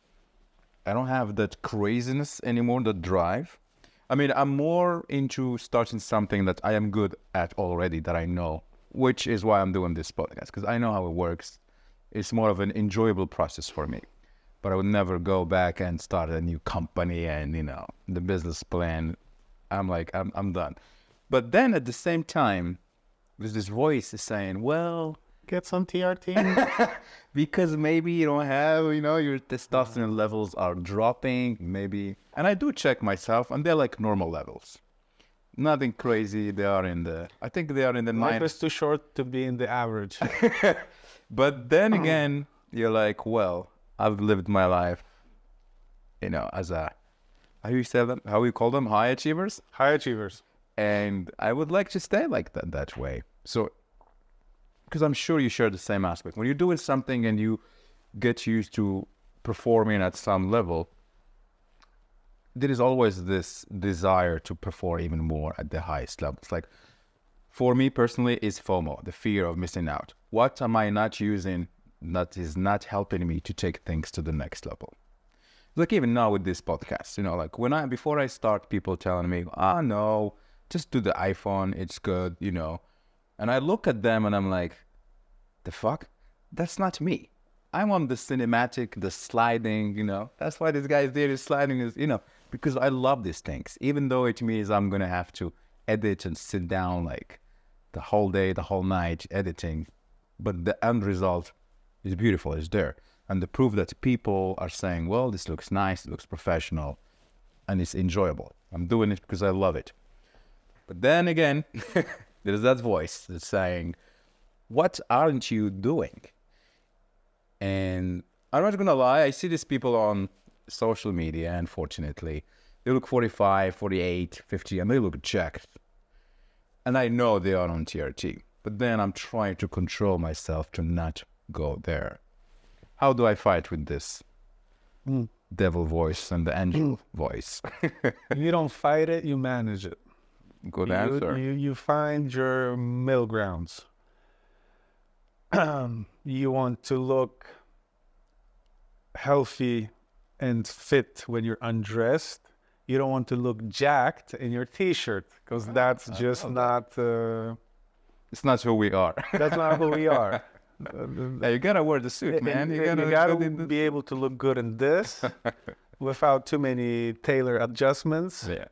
I don't have that craziness anymore, the drive. I mean, I'm more into starting something that I am good at already, that I know, which is why I'm doing this podcast, because I know how it works. It's more of an enjoyable process for me. But I would never go back and start a new company and, the business plan. I'm like, I'm done. But then at the same time, there's this voice is saying, well, get some TRT. Because maybe you don't have, your testosterone levels are dropping, maybe. And I do check myself, and they're like normal levels. Nothing crazy. I think they are in the Life is too short to be in the average. But then again, you're like, well, I've lived my life, as a, how you call them? High achievers? High achievers. And I would like to stay like that way. So, because I'm sure you share the same aspect. When you're doing something and you get used to performing at some level, there is always this desire to perform even more at the highest level. It's like, for me personally, is FOMO, the fear of missing out. What am I not using that is not helping me to take things to the next level. Like even now with this podcast, you know, like before I start, people telling me, no, just do the iPhone, it's good, you know. And I look at them and I'm like, the fuck? That's not me. I'm on the cinematic, the sliding, you know. That's why this guy is sliding is, you know, because I love these things, even though it means I'm going to have to edit and sit down like the whole day, the whole night editing. But the end result is beautiful, it's there. And the proof that people are saying, well, this looks nice, it looks professional, and it's enjoyable. I'm doing it because I love it. But then again, there's that voice that's saying, what aren't you doing? And I'm not going to lie, I see these people on social media, unfortunately. They look 45, 48, 50, and they look jacked. And I know they are on TRT. But then I'm trying to control myself to not go there. How do I fight with this devil voice and the angel voice? You don't fight it, you manage it. Good answer. You find your middle grounds. You want to look healthy and fit when you're undressed. You don't want to look jacked in your t-shirt because that's just not... it's not who we are. That's not who we are. Yeah, you gotta wear the suit, man. You gotta be able to look good in this without too many tailor adjustments. Yeah.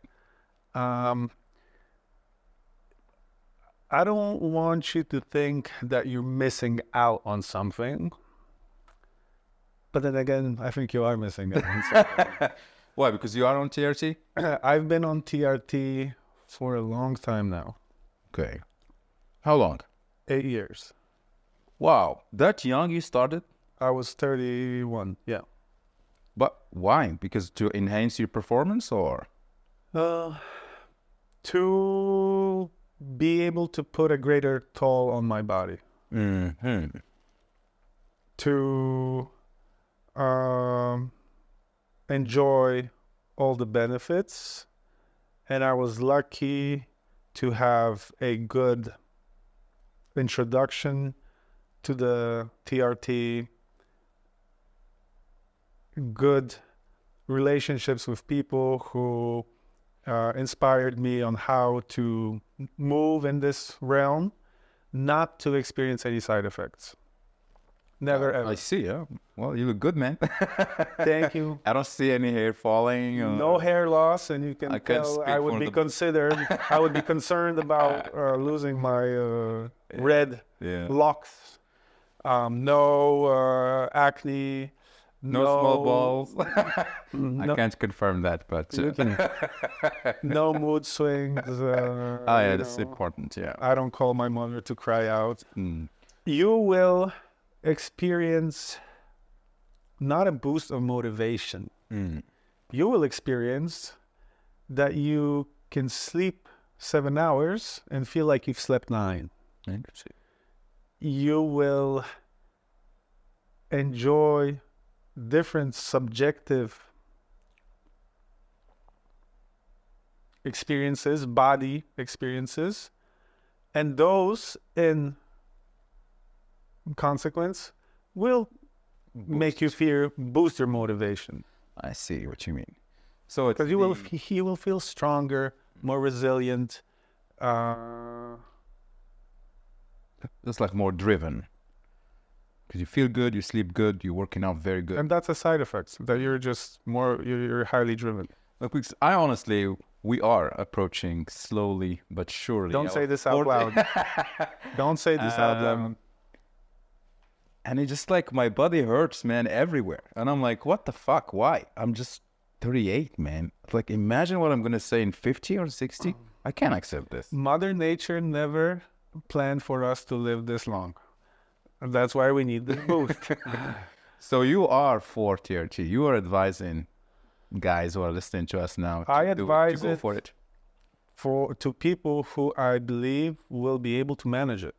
I don't want you to think that you're missing out on something. But then again, I think you are missing out on something. Why? Because you are on TRT? I've been on TRT for a long time now. Okay. How long? 8 years. Wow. That young you started? I was 31, yeah. But why? Because to enhance your performance or? To be able to put a greater toll on my body. Mm-hmm. To enjoy all the benefits. And I was lucky to have a good introduction to the TRT, good relationships with people who inspired me on how to move in this realm, not to experience any side effects. Never ever. I see, yeah. Well, you look good, man. Thank you. I don't see any hair falling. No hair loss, and you can tell I would be I would be concerned about losing my red locks. No acne. No small balls. I can't confirm that, but... no mood swings. That's important, yeah. I don't call my mother to cry out. You will experience not a boost of motivation. You will experience that you can sleep 7 hours and feel like you've slept 9. Interesting. You will enjoy different subjective experiences, body experiences, and those in consequence will make you boost your motivation. I see what you mean. So it's because you will feel stronger, more resilient, just like more driven. Because you feel good, you sleep good, you're working out very good. And that's a side effect, that you're highly driven. Look, because we are approaching slowly but surely. Don't say this out loud. Don't say this out loud. And it's just like my body hurts, man, everywhere. And I'm like, what the fuck? Why? I'm just 38, man. Like, imagine what I'm going to say in 50 or 60. I can't accept this. Mother Nature never planned for us to live this long. And that's why we need this boost. So you are for TRT. You are advising guys who are listening to us now to go for it. To people who I believe will be able to manage it.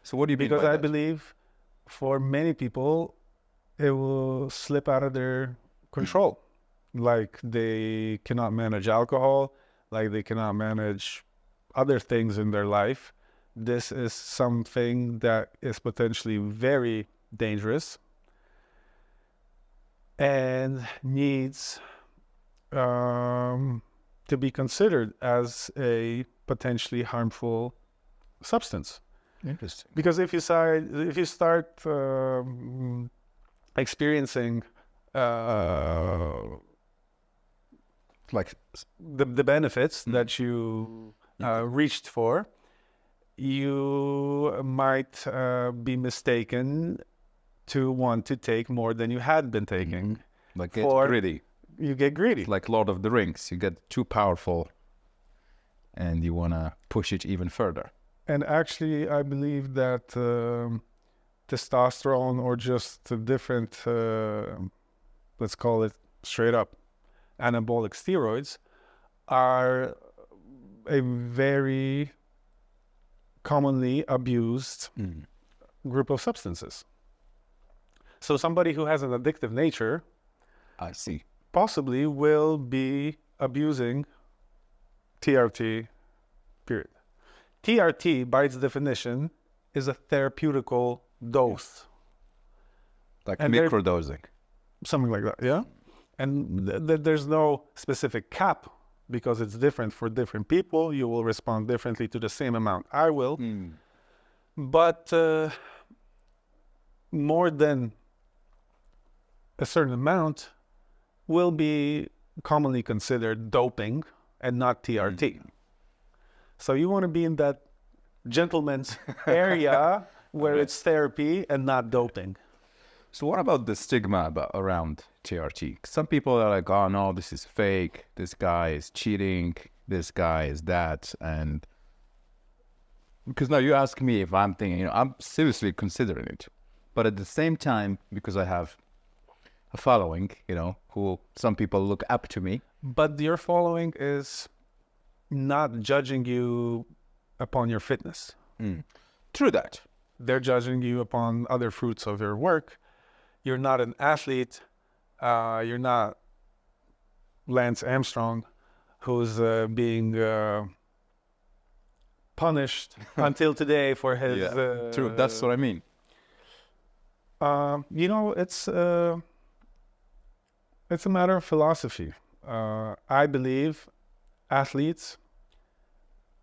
So what do you mean by that? Because I believe for many people, it will slip out of their control. Like they cannot manage alcohol, like they cannot manage other things in their life. This is something that is potentially very dangerous and needs to be considered as a potentially harmful substance. Interesting. Because if you start experiencing Like, the benefits that you reached for, you might be mistaken to want to take more than you had been taking. like get greedy. You get greedy. Like Lord of the Rings, you get too powerful and you want to push it even further. And actually, I believe that testosterone or just different, let's call it straight up, anabolic steroids are a very commonly abused group of substances. So somebody who has an addictive nature I see. possibly will be abusing TRT, period. TRT, by its definition, is a therapeutical dose. Like And microdosing. Something like that, yeah? And there's no specific cap because it's different for different people. You will respond differently to the same amount. I will. But more than a certain amount will be commonly considered doping and not TRT. So you want to be in that gentleman's area where it's therapy and not doping. So what about the stigma around TRT? Some people are like, oh no, this is fake. This guy is cheating. This guy is that. And because now you ask me if I'm thinking, I'm seriously considering it. But at the same time, because I have a following, who some people look up to me. But your following is not judging you upon your fitness. True that. They're judging you upon other fruits of your work. You're not an athlete. You're not Lance Armstrong, who's being punished until today for his... True, that's what I mean. It's a matter of philosophy. I believe athletes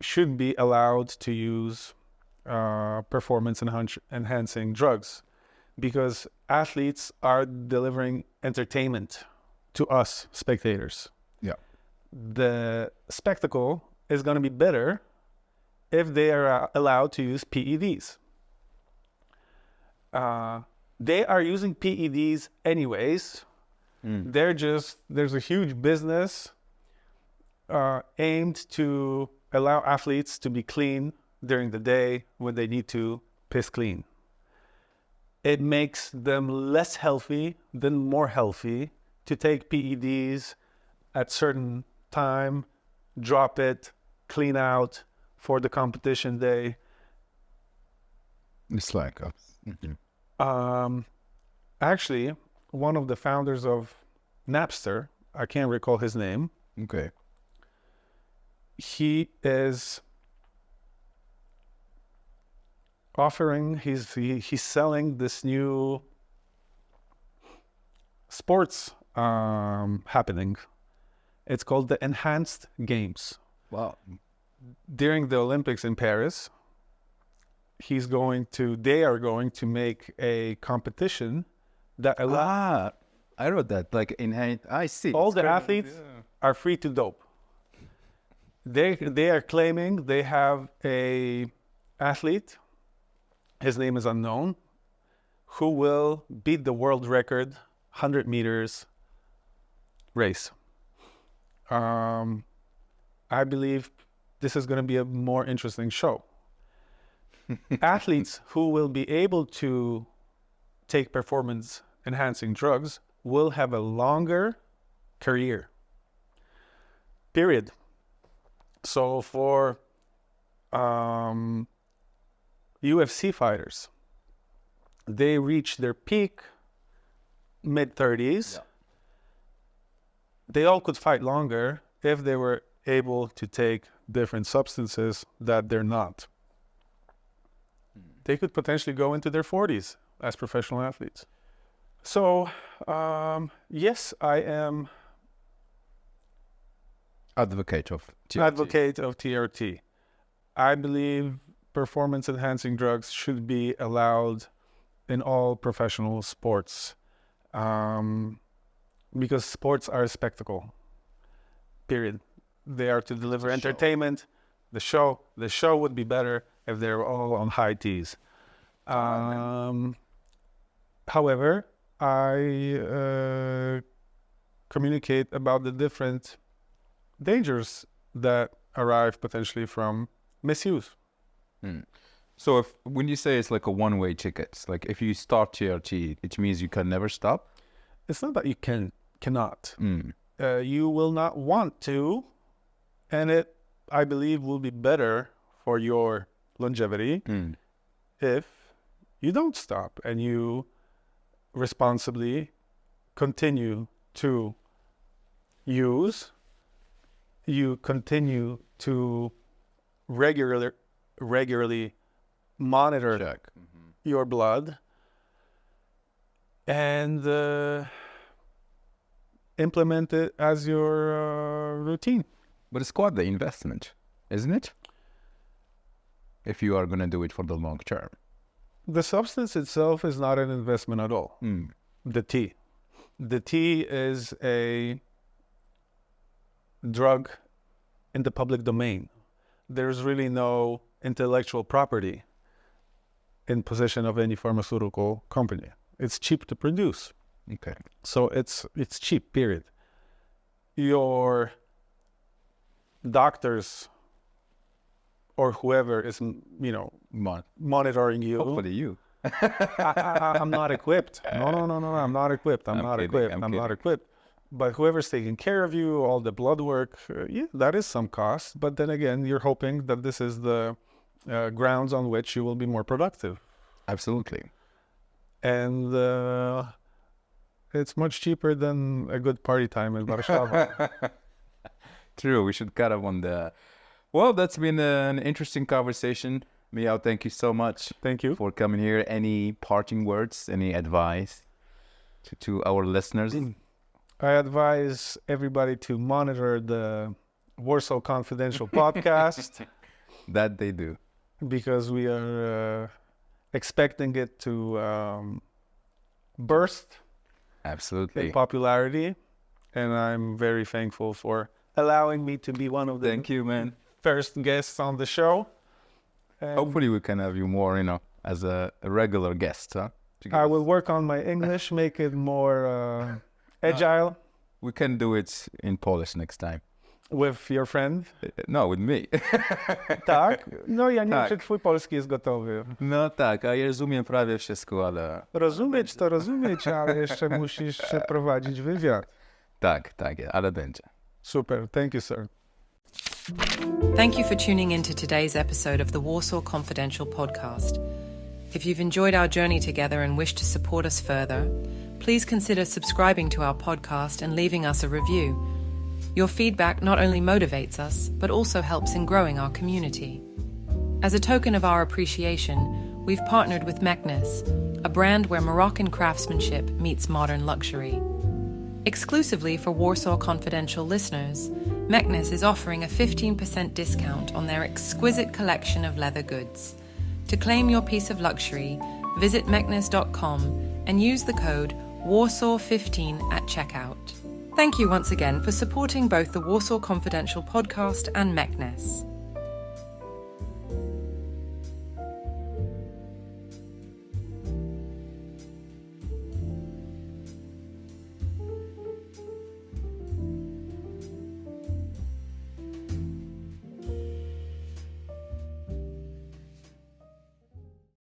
should be allowed to use performance enhancing drugs because athletes are delivering entertainment to us spectators. Yeah. The spectacle is going to be better if they are allowed to use PEDs. They are using PEDs anyways. There's a huge business aimed to allow athletes to be clean during the day when they need to piss clean. It makes them less healthy than more healthy to take PEDs at certain time, drop it, clean out for the competition day. It's like Actually, one of the founders of Napster, I can't recall his name. Okay. He is offering, he's selling this new sports happening. It's called the Enhanced Games. Wow. During the Olympics in Paris, they are going to make a competition that allows... I wrote that, like I see. All the athletes are free to dope. They are claiming they have a athlete, his name is unknown, who will beat the world record 100 meters race. I believe this is going to be a more interesting show. Athletes who will be able to take performance enhancing drugs will have a longer career. Period. So for UFC fighters, they reach their peak mid-30s. Yeah. They all could fight longer if they were able to take different substances that they're not. They could potentially go into their 40s as professional athletes. So, yes, I am Advocate of TRT. advocate of TRT. I believe performance-enhancing drugs should be allowed in all professional sports, because sports are a spectacle. Period. They are to deliver entertainment. The show would be better if they were all on high tees. However, I communicate about the different dangers that arrive potentially from misuse. So when you say it's like a one-way ticket, like if you start TRT, it means you can never stop? It's not that you cannot. You will not want to, and it, I believe, will be better for your longevity if you don't stop and you responsibly continue to use, you continue to regularly monitor your blood and implement it as your routine. But it's quite the investment, isn't it? If you are going to do it for the long term. The substance itself is not an investment at all. The tea. The tea is a drug in the public domain. There's really no intellectual property in possession of any pharmaceutical company. It's cheap to produce. Okay. So it's cheap, period. Your doctors or whoever is, monitoring you. Hopefully you. I'm not equipped. No, I'm not equipped. I'm not equipped. But whoever's taking care of you, all the blood work, that is some cost. But then again, you're hoping that this is the grounds on which you will be more productive. Absolutely. And it's much cheaper than a good party time in Warsaw. True. We should cut up on the... Well, that's been an interesting conversation. Michal, thank you so much. Thank you for coming here. Any parting words, any advice to our listeners? I advise everybody to monitor the Warsaw Confidential podcast. That they do. Because we are expecting it to burst. Absolutely. In popularity. And I'm very thankful for allowing me to be one of the Thank you, man. first guests on the show. And hopefully we can have you more, as a regular guest. Huh? I will work on my English, make it more agile. We can do it in Polish next time. With your friend? No, with me. Tak? No ja nie wiem, czy twój polski jest gotowy. No tak, a ja rozumiem prawie wszystko, ale... Rozumieć to rozumieć, ale jeszcze musisz przeprowadzić wywiad. Tak, ale będzie. Super, thank you, sir. Thank you for tuning in to today's episode of the Warsaw Confidential podcast. If you've enjoyed our journey together and wish to support us further, please consider subscribing to our podcast and leaving us a review. Your feedback not only motivates us, but also helps in growing our community. As a token of our appreciation, we've partnered with Meknes, a brand where Moroccan craftsmanship meets modern luxury. Exclusively for Warsaw Confidential listeners, Meknes is offering a 15% discount on their exquisite collection of leather goods. To claim your piece of luxury, visit meknes.com and use the code WARSAW15 at checkout. Thank you once again for supporting both the Warsaw Confidential podcast and Meknes.